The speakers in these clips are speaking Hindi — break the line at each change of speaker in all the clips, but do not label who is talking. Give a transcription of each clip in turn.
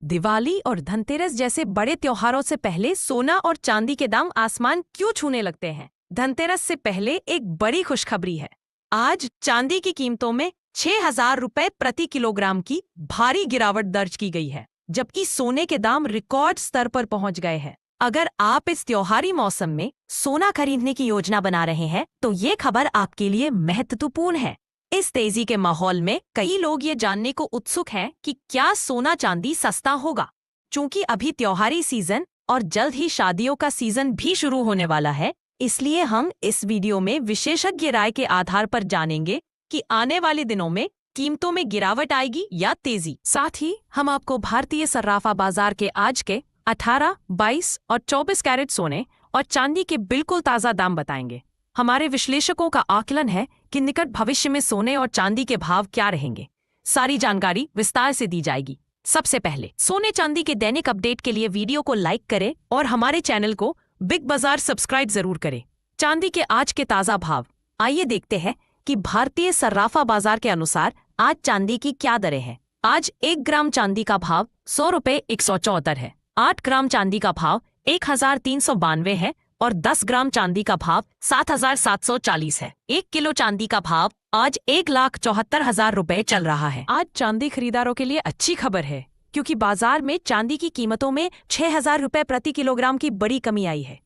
दिवाली और धनतेरस जैसे बड़े त्योहारों से पहले सोना और चांदी के दाम आसमान क्यों छूने लगते हैं? धनतेरस से पहले एक बड़ी खुशखबरी है। आज चांदी की कीमतों में 6,000 रुपए प्रति किलोग्राम की भारी गिरावट दर्ज की गई है, जबकि सोने के दाम रिकॉर्ड स्तर पर पहुंच गए हैं। अगर आप इस त्योहारी मौसम में सोना खरीदने की योजना बना रहे हैं, तो ये खबर आपके लिए महत्वपूर्ण है। इस तेजी के माहौल में कई लोग ये जानने को उत्सुक हैं कि क्या सोना चांदी सस्ता होगा। चूंकि अभी त्योहारी सीजन और जल्द ही शादियों का सीजन भी शुरू होने वाला है, इसलिए हम इस वीडियो में विशेषज्ञ राय के आधार पर जानेंगे कि आने वाले दिनों में कीमतों में गिरावट आएगी या तेजी। साथ ही हम आपको भारतीय सर्राफा बाजार के आज के 18, 22 और 24 कैरेट सोने और चांदी के बिल्कुल ताज़ा दाम बताएंगे। हमारे विश्लेषकों का आकलन है कि निकट भविष्य में सोने और चांदी के भाव क्या रहेंगे। सारी जानकारी विस्तार से दी जाएगी। सबसे पहले सोने चांदी के दैनिक अपडेट के लिए वीडियो को लाइक करें और हमारे चैनल को बिग बाजार सब्सक्राइब जरूर करें। चांदी के आज के ताज़ा भाव। आइए देखते हैं कि भारतीय सर्राफा बाजार के अनुसार आज चांदी की क्या दरें हैं। आज 1 ग्राम चांदी का भाव 100 रुपये 174 है। 8 ग्राम चांदी का भाव 1,392 है और 10 ग्राम चांदी का भाव 7,740 है। 1 किलो चांदी का भाव आज 1,74,000 रुपए चल रहा है। आज चांदी खरीदारों के लिए अच्छी खबर है, क्योंकि बाजार में चांदी की कीमतों में 6,000 रुपए प्रति किलोग्राम की बड़ी कमी आई है।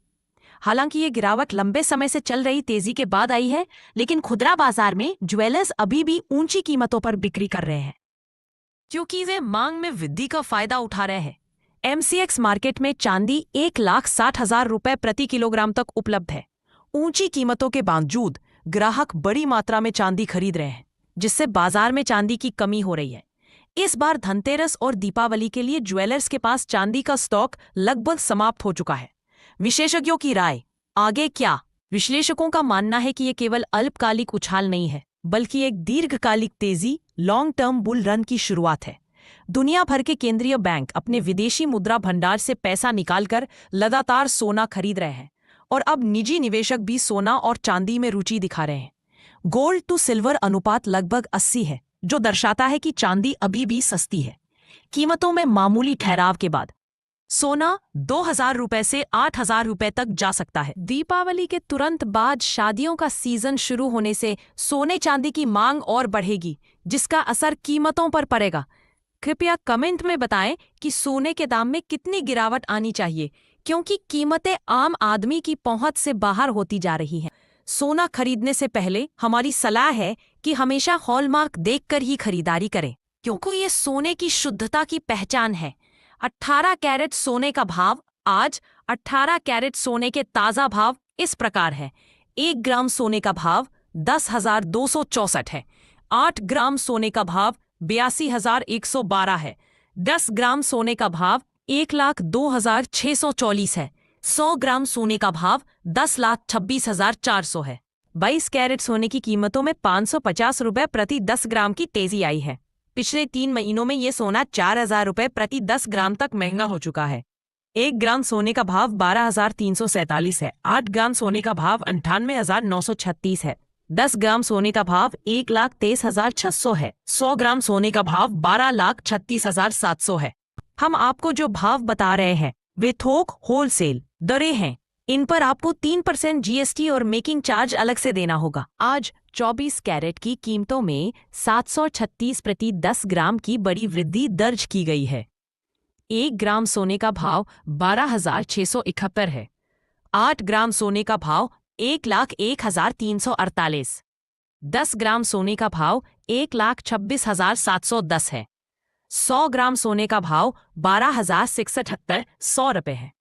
हालांकि ये गिरावट लंबे समय से चल रही तेजी के बाद आई है, लेकिन खुदरा बाजार में ज्वेलर्स अभी भी ऊंची कीमतों पर बिक्री कर रहे हैं, क्योंकि वे मांग में वृद्धि का फायदा उठा रहे हैं। MCX मार्केट में चांदी 1,60,000 रुपए प्रति किलोग्राम तक उपलब्ध है। ऊंची कीमतों के बावजूद ग्राहक बड़ी मात्रा में चांदी खरीद रहे हैं, जिससे बाजार में चांदी की कमी हो रही है। इस बार धनतेरस और दीपावली के लिए ज्वेलर्स के पास चांदी का स्टॉक लगभग समाप्त हो चुका है। विशेषज्ञों की राय। आगे क्या? विश्लेषकों का मानना है कि ये केवल अल्पकालिक उछाल नहीं है, बल्कि एक दीर्घकालिक तेजी, लॉन्ग टर्म बुल रन की शुरुआत है। दुनिया भर के केंद्रीय बैंक अपने विदेशी मुद्रा भंडार से पैसा निकालकर लगातार सोना खरीद रहे हैं, और अब निजी निवेशक भी सोना और चांदी में रुचि दिखा रहे हैं। गोल्ड टू सिल्वर अनुपात लगभग 80 है, जो दर्शाता है कि चांदी अभी भी सस्ती है। कीमतों में मामूली ठहराव के बाद सोना 2,000 रुपए से 8,000 रुपए तक जा सकता है। दीपावली के तुरंत बाद शादियों का सीजन शुरू होने से सोने चांदी की मांग और बढ़ेगी, जिसका असर कीमतों पर पड़ेगा। कृपया कमेंट में बताएं कि सोने के दाम में कितनी गिरावट आनी चाहिए, क्योंकि कीमतें आम आदमी की पहुंच से बाहर होती जा रही हैं। सोना खरीदने से पहले हमारी सलाह है कि हमेशा हॉलमार्क देखकर ही खरीदारी करें, क्योंकि ये सोने की शुद्धता की पहचान है। 18 कैरेट सोने का भाव। आज 18 कैरेट सोने के ताज़ा भाव इस प्रकार है। 1 ग्राम सोने का भाव 10,264 है। 8 ग्राम सोने का भाव 82,112 है। 10 ग्राम सोने का भाव 1,02,644 है। 100 ग्राम सोने का भाव 10,26,400 है। 22 कैरेट सोने की कीमतों में 550 रुपए प्रति 10 ग्राम की तेजी आई है। पिछले 3 महीनों में ये सोना 4,000 रुपए प्रति 10 ग्राम तक महंगा हो चुका है। 1 ग्राम सोने का भाव 12,347 है। 8 ग्राम सोने का भाव 98,936 है। 10 ग्राम सोने का भाव 1,23,600 है। 100 ग्राम सोने का भाव 12,36,700 है। हम आपको जो भाव बता रहे हैं वे थोक होलसेल दरें हैं। इन पर आपको 3% GST और मेकिंग चार्ज अलग से देना होगा। आज 24 कैरेट की कीमतों में 736 प्रति 10 ग्राम की बड़ी वृद्धि दर्ज की गई है। 1 ग्राम सोने का भाव 12,671 है। 8 ग्राम सोने का भाव 1,01,348। 10 ग्राम सोने का भाव 1,26,710 है। 100 ग्राम सोने का भाव 12,678 100 रुपये है।